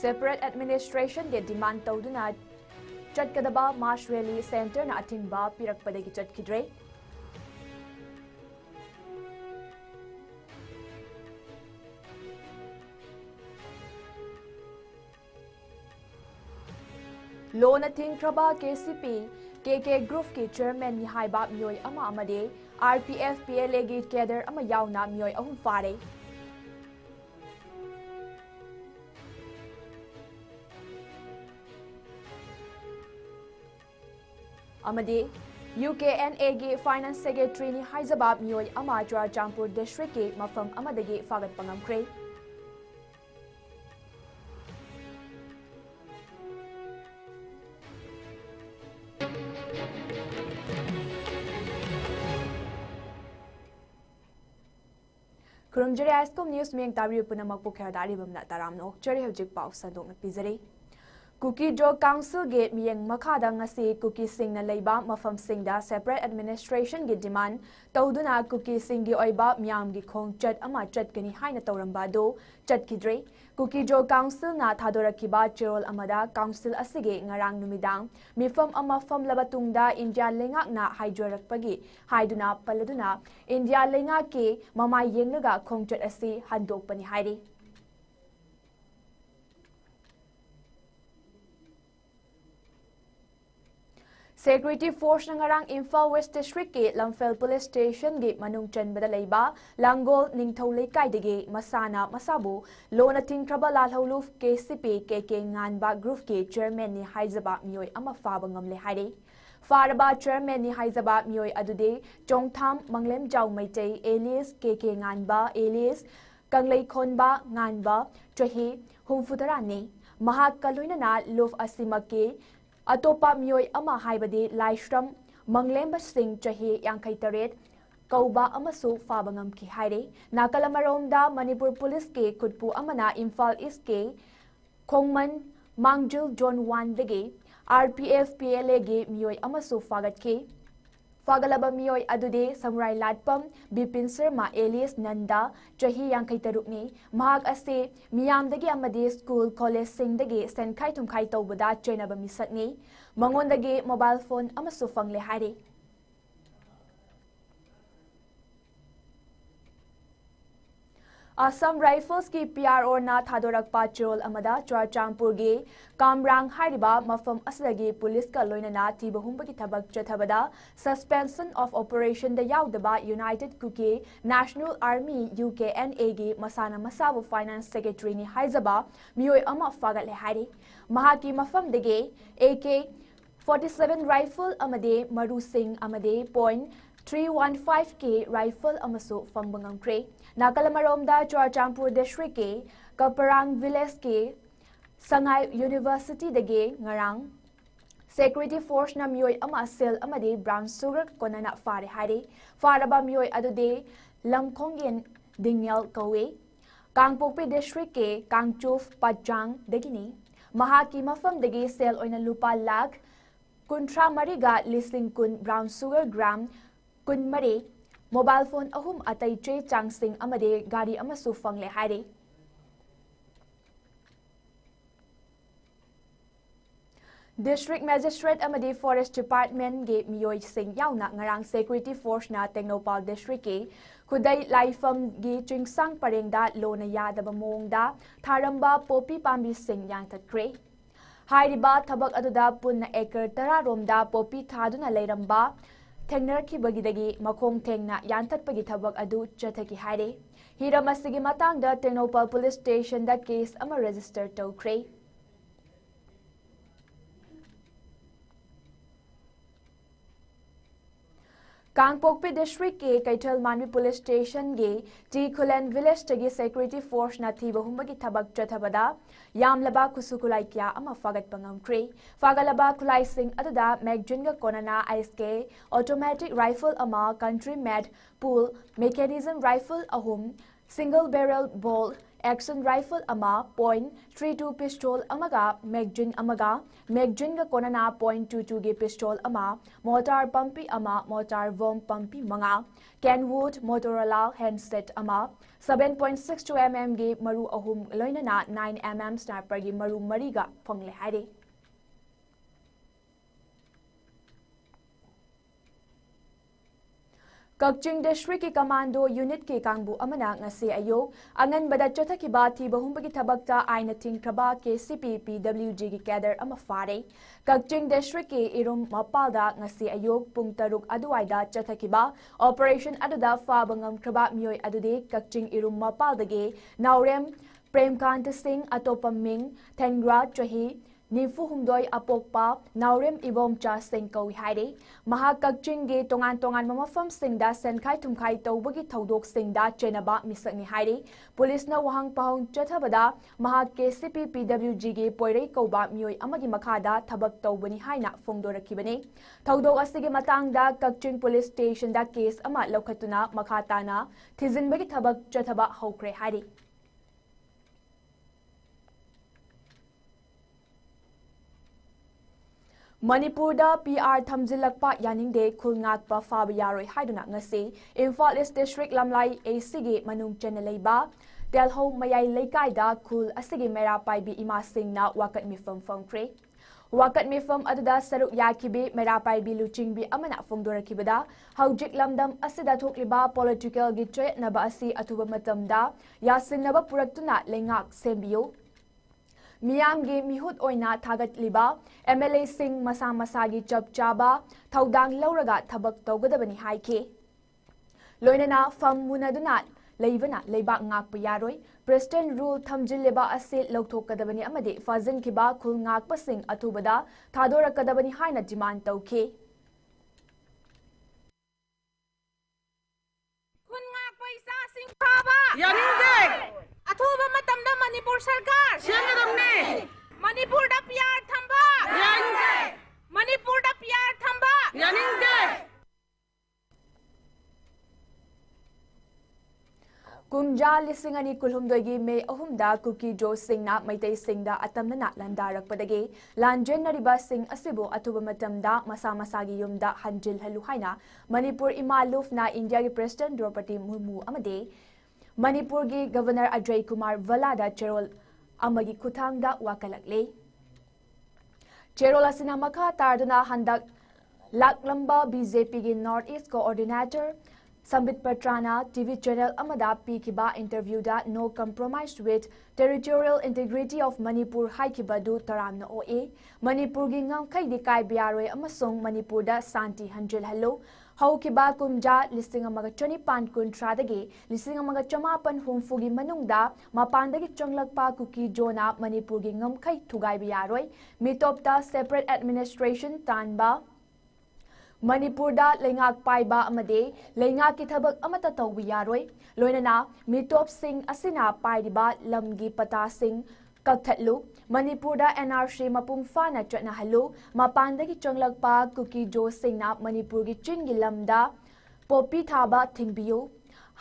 Separate administration ge demand tawduna chatkadaba March Rally Center na athingba pirakpadagi chatkidre. Loan athingkraba KCP KK Group ki chairman ni haiba miyoi ama amade RPF PLA gi cadre ama yauna miyoi ahum fare. Amade UKNA gi Finance Secretary ni haizaba miyoi ama Churachandpur District ki mafam amadagi fagat pangamkre. Kurumjari ISCOM News Ming Tabi Punamak Pukhara Dari Bamna Taramno Chari Hojik Pau Sandok na Pizari. Cookie Draw Council Gate Miyang Makada ngasi Cookie Sing na Leiba Mafam Sing da Separate Administration gi demand Tawduna Cookie Sing gi Oiba Miyam gi Khong Chat ama Chat Gani Haina Tawramba do Chat Kidre. Cookie Draw Council na Thadora Chirol Amada Council Asige Ngarang Numidang Mifam ama Fam Labatungda India Lengak na Hydrorak Pagi Haiduna Paladuna India Lengak ke Mama Yengaga Khong Chat Asi Handok Pani Hairi. Security Force nangarang Imphal West District ke Lamphel Police Station ge manung chanbada leiba Langgol Ningthau Leikai dege masana masabu lona tingkraba lalholuf KCP KK nganba group ke chairman ni haizaba miyoi ama faba ngamle haire faraba chairman ni haizaba miyoi adude Chongtham Manglem Jaw Maitei alias KK nganba alias Kanglei Khonba nganba chahi humfutara ne mahak kaloina na luf asimake Atopa miyoi ama haibadi Laishram Manglemba Singh chahi Yankai Taret Kauba amasu fabangam ki haire Nakalamaromda Manipur Police ke Kutpu amana Imphal East ke Khongman Mangjul John Wan dege RPF PLA ge miyoi amasu fagat ke Fagalaba miyoi adude Samurai Latpam Bipin Sharma alias Nanda chahi Yankai Tarukni mahak ase miyamdagi amade school college singdagi senkai tumkai tawbada chainaba misatni mangondagi mobile phone amasu fangle haire Assam Rifles ki PRO na Thadorak Patrol amada Churachandpur ge Kamrang hariba mafam aslagi police ka loinana tibahumba ki thabak chathabada suspension of operation da yaudaba United Cookie National Army UKNA ge masana masabu finance secretary ni haizaba miyoi ama fagatle hari mahaki mafam dege AK 47 rifle amade maru sing amade .315K rifle amasu fangbangam kre Nakalamaromda Churachandpur District ke Kaparang Village ke Sangai University dege ngarang Security Force na miyoi ama sel amade brown sugar konana fare haire faraba miyoi adude Lamkhongyen Dingyal kawe Kangpokpi District ke Kangchuf Pajang degini mahaki mafam dege sel oina lupa lakh kuntra mariga listing kun brown sugar gram kun mari mobile phone ahum atai tre changsing amade gari amasu fangle haire District Magistrate amade Forest Department ge miyoi sing yauna ngarang Security Force na Tengnopal District ke khudai laifam gi chingsang parengda lona yadaba mongda tharamba popi pambi sing yang tatkre hairiba thabak aduda punna acre tara romda popi thaduna leiramba Tengnerki bagidagi makong tengna yantatpagi thabak adu chathaki haire hiram asigi matangda Tengnopal Police Station da case ama register tawkre Kangpokpi District ke Kaital Manvi Police Station ge T Khulen Village tagi Security Force na thiba humbagi thabak chathabada yamlaba kusukulai kya ama fagat pangamkre fagalaba kulai sing aduda Megjunga konana ISK automatic rifle ama country made pool mechanism rifle ahum single barrel ball action rifle ama .32 pistol amaga magazine amaga magazine ga konana .22 ge pistol ama mortar pumpi ama mortar bomb pumpi manga Kenwood Motorola handset ama 7.62 mm ge maru ahum loinana 9 mm sniper ge maru mariga phangle haide Kakching District ki Commando Unit ki Kangbu amana ngasi ayok angan bada chothakiba thi bahumbagi thabakta aina thingkraba KCP PWG ki cadre ama fare Kakching District ki Irum Mapalda ngasi ayok pung taruk aduwaida chothakiba operation aduda fabangam kraba myoi adude Kakching Irum Mapaldage Naurem Premkant Singh Atopaming Thengra Chahi Nifu humdoi apokpa Naurem Ibomcha Singh kawi haide Maha Kakching ge tongan mamafam singda senkhai thumkhai tawbagi thodok singda chenaba misakni haide Police na wahang pahong chathabada Maha KCP PWG ge poirei kauba myoi amagi makhada thabak tawbani haina phongdorakibane Thodok asigi matangda Kakching Police Station da case ama lokhatuna makhatana thizinbagi thabak chathaba hokre haide Manipur da PR thamjilakpa yaningde khulngakpa faba yaroi haiduna ngasi Imphal East District Lamlai ACG manung chenelaiba Delho mayai leikai da khul asigi mera paibi ima singna wakat mifam phangkre wakat mifam aduda saruk yakibi mera paibi luchingbi amana phongdorakibada haujik lamdam asida thokliba political gi naba asi atuba matamda yasinaba puraktuna lengak sembiyo Miyam ge mihut oina thagat liba MLA Singh masa masagi chapchaba thaudang lauraga thabak tawgadabani haike loinana fam munaduna leibana leibak ngak payaroi President rule thamjileba ase lokthokadabani amade fazin kiba khul ngak pasing athubada thadorakadabani haina demand tawke khul ngak paisa sing phaba yaninde Athuba matamda Manipur Sarkar Shengadamne Manipur da PR thamba Yaninde Manipur da PR thamba Yaninde Kunja lisingani kulhumdoigi me ahumda Kuki Jo Singna Maitei Singda atamna landarakpadagi lanjenariba Sing asibu atuba matamda masa masagi yumda hanjil haluhaina Manipur imalufna India ki President Draupadi Murmu amade Manipur ki Governor Ajay Kumar Valada Cherol amagi kuthangda wakalakle Cherol asina makha tarduna handak laklamba BJP ki North East Coordinator Sambit Patrana TV channel amada pikiba interview da no compromise with territorial integrity of Manipur haikibadu taramna oe Manipur gi ngamkai di kai biaroi amasong Manipur da santi hanjil hello Haukiba kumja listing amaga chanipan kuntradagi listing amaga chamapan humfugi manungda mapandagi changlakpa kuki jona Manipur gi ngamkai thugai biaroi mitopta separate administration tanba Manipur da lengak paiba amade lengak ki thabak amata tawbi yaroi loinana mitop sing asina paidiba lamgi pata sing Kakatlu, Manipur da NRC mapung fana chatna halu, mapandagi changlakpa Kuki Jo Singna Manipur gi chingi lamda popi thaba thingbiyo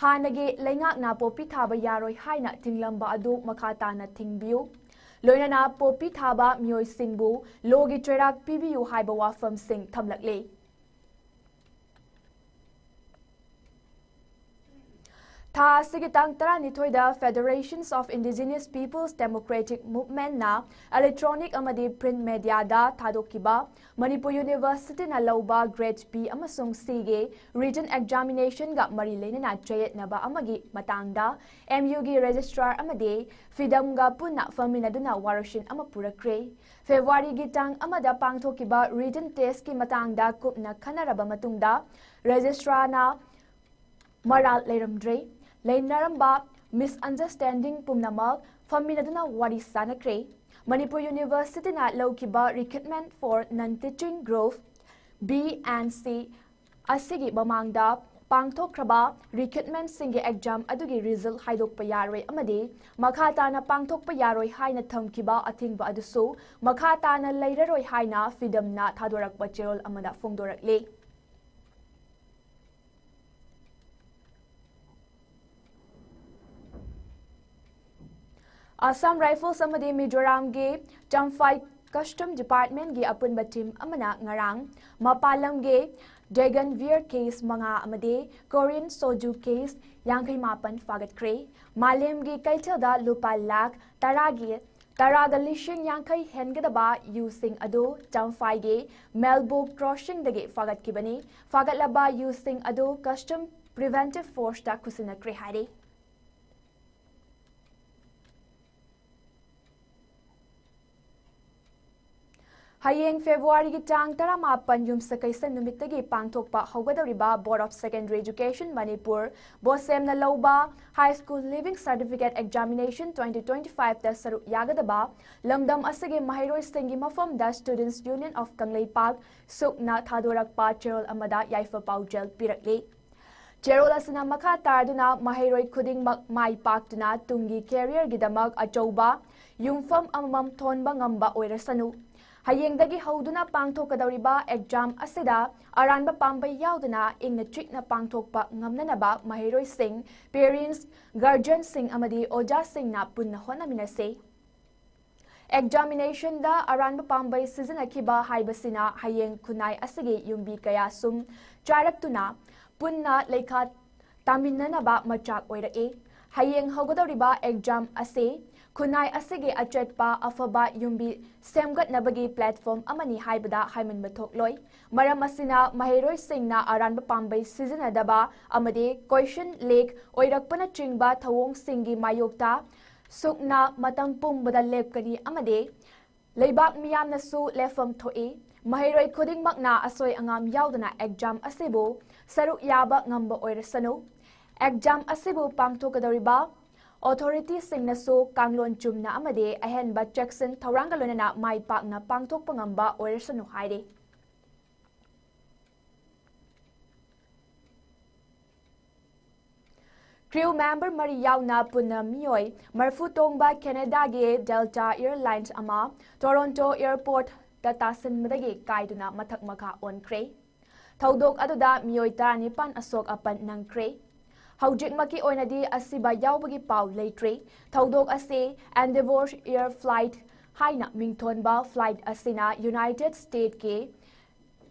hanage lengak na popi thaba yaroi haina thinglamba adu makhata na thingbiyo loinana popi thaba myoi singbu logi trerak pibiyu haiba wafam sing thamlakle Tha sigitang taranithoi da Federations of Indigenous Peoples Democratic Movement na electronic amadi print media da thadokiba Manipur University na lauba grade B amasung C ge written examination ga mari lena chayet naba amagi matangda MU gi registrar amade fidam ga punna famina duna warashin amapurakre February gi tang amada pangthokiba written test ki matangda kupna khanaraba matungda registrar na maral leramdre Lainaramba misunderstanding pumnamak faminaduna wari sanakre Manipur University na laukiba recruitment for non-teaching growth B and C asigi bamangda pangthokraba recruitment singi exam adugi result haidokpa yaroi amade makhata na pangthokpa yaroi haina thamkiba athingba adusu makhata na leiraroi haina fidam na thadorakpa cherol amada phongdorakle Assam Rifles amadi Mizoram ge Champhai Custom Department ge apunba team amana ngarang mapalam ge Dragonveer case manga amade Korean soju case yangkai mapan fagatkrei malem ge kaithada lupa lakh taraga lishing yangkai hengadaba using ado Champhai ge Melbourne crossing dage fagatkibani fagatlaba using ado custom preventive force ta kusinakre hari Hayeng February ki tang taramapan yumsakaisan numitagi pangthokpa haugadoriba Board of Secondary Education Manipur Bosem na lauba High School Living Certificate Examination 2025 ta saruk yagadaba lamdam asige mahairoi singi mafam da Students Union of Kangleipak sukna thadorakpa cherol amada yaifa paujel pirakli Cherol asina makha tarduna mahairoi khuding mai paktuna tungi career gidamak achouba yumfam amam thonba ngamba oirasanu Hayengdagi hauduna pangthokadoriba exam asida aranba pambai yauduna ingna trikna pangthokpa ngamnanaba mahiroi sing parents guardian sing amadi oja sing na punna honaminase examination da aranba pambai season akiba haibasina hayeng kunai asige yumbi kaya sum charaktuna punna lekha taminanaba machak oirae hayeng haugadoriba exam ase Kunai asige achetpa afaba yumbi semgat nabagi platform amani haibada haiman bathok loi maram asina mahiroi singna aranba pambai season adaba amade question lake oirakpana chingba thawong singi mayokta sukna matang pumbada lepkani amade leibak miyamna su lefam thoi mahiroi khuding makna asoi angam yaudana exam asebo saruk yaba ngamba oirasanu exam asebo pangthokadoriba Authority singnaso kanglon chumna amade ahenba Jackson Taurangalonana mai pakna pangthok pangamba oirsanu haide Crew member mari yauna punna mioi marfu tongba Canada ge Delta Airlines ama Toronto Airport datasan madage kaiduna mathak makha onkre Thaudok aduda mioi tarani pan asok apan nangkre Haujik maki oinadi asiba yaubagi pau leitre thaudok ase Endeavour Air Flight haina mingthonba flight asina United States ke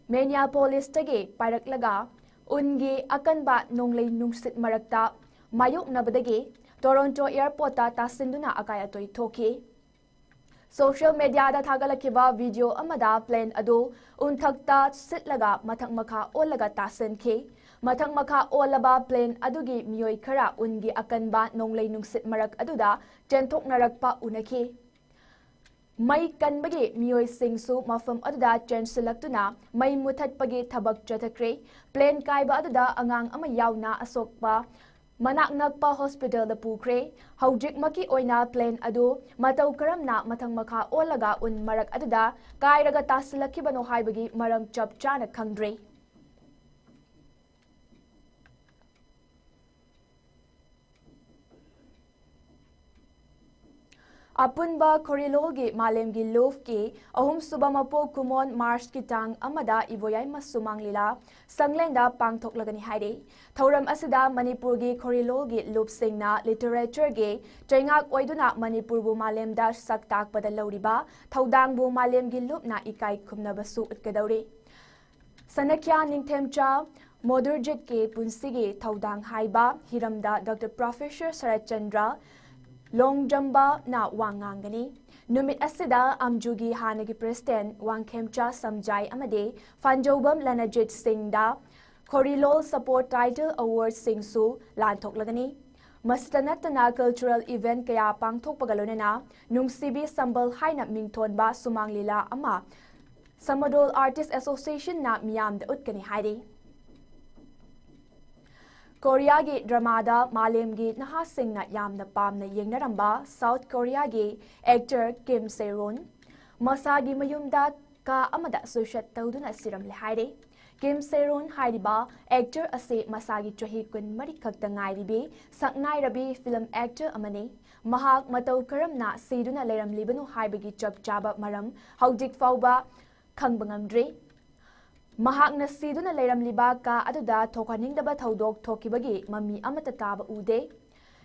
Minneapolis tage pairaklaga ungi akanba nonglei nungsit marakta mayok nabadage Toronto Airport ta tasinduna akayatoi thoki Social media da thagalakiba video amada plane ado unthakta sitlaga mathak makha olaga tasenke Mathang makha olaba plane adugi mioi khara ungi akanba nonglei nungsit marak aduda chenthok narakpa unaki Mai kanbagi mioi singsu mafam aduda chensilaktuna mai muthatpagi thabak chathakre plane kaiba aduda angang ama yauna asokpa manak nakpa hospital da pukre haujik maki oina plane adu matau karamna mathang makha olaga un marak aduda kairaga tasilakibano haibagi maram chap chana khangdre Apunba Korilolgi Malemgi Lofki Ahum Subamapo Kumon Mars Kitang Amada Ivoyai Masumang Lila Sanglenda Pangthok Lagani Haide Thauram Asida Manipurgi Korilolgi Loop Singna Literature Ge Traingak Oiduna Manipurbu Malemda Saktak Pada Lauriba Thaudangbu Malemgi Loop na Ikai Kumnabasu Utkadauri Sanakya Ningthemcha Modurjit Ke Punsigi Thaudang Haiba Hiramda Dr. Professor Sarachandra Long Jamba na wangangani numit asida amjugi hanagi president wangkhemcha samjai amade fanjobam lanajit singda Korilol support title award singsu lanthok lagani mastanatana cultural event kaya pangthok pagalonena nungsibi sambal haina mingthonba sumanglila ama Samadol Artist Association na miyam da utkani haide Korea gi dramada malem gi naha singna yamna pamna yengnaramba South Korea gi actor Kim Se-ron masagi mayumda ka amada sushat tawduna siram le haide Kim Se-ron haidiba actor ase masagi chahi kun mari khakta ngairibi saknai rabi film actor amani mahak matau karamna siduna leram libanu haibagi chap chaba maram haudik fauba khangbangamdre Mahak na siduna leiram liba ka aduda thokhaningdaba thaudok thokibagi mami amata taba ude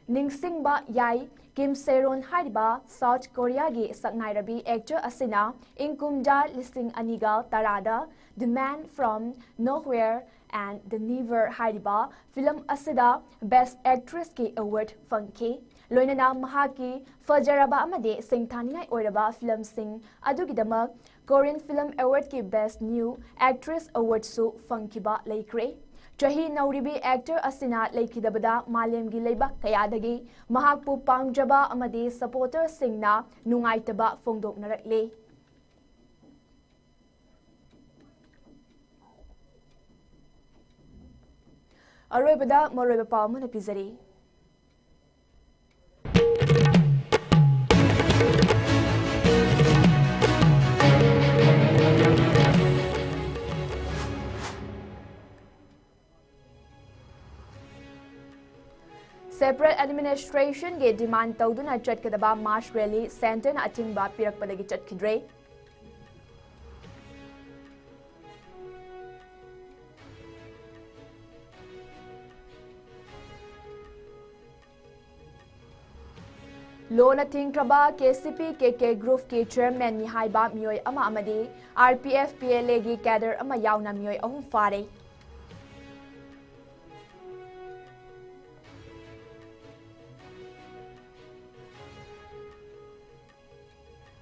ningsingba yai Kim Seron hariba South Korea gi saknairabi actor asina ingkumda listing aniga tarada The Man from Nowhere and The Never hariba film asida Best Actress ki award fangki loinana mahaki fajaraba amade singthaningai oiraba film sing adugidamak Korean Film Award ki Best New Actress award su fangkiba leikre Chahi Nauribi actor asina leikidabada malemgi leibak kayadagi mahakpu pamjaba amade supporter singna nungaitaba fongdoknarakle Aroibada Moroiba Palmana Pizari Separate administration ge demand tawduna chatkadaba march rally center na atingba pirakpadagi chatkidre Lona Tingkraba KCP KK Group ki chairman ni haiba miyoy ama amadi RPF PLA gi cadre ama yauna miyoy ahum fare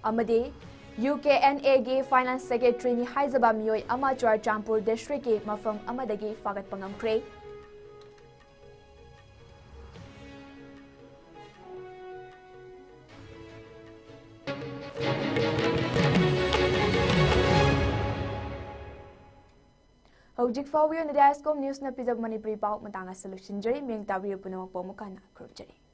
Amade UKNA gi Finance Secretary ni haizaba miyoy ama Churchampur District ki mafam amadagi fagat pangamkre Hojik fawiyo na ISCOM news na pizab Manipuri pao matanga solution jari miyang tabiyo puno po mukana kurjari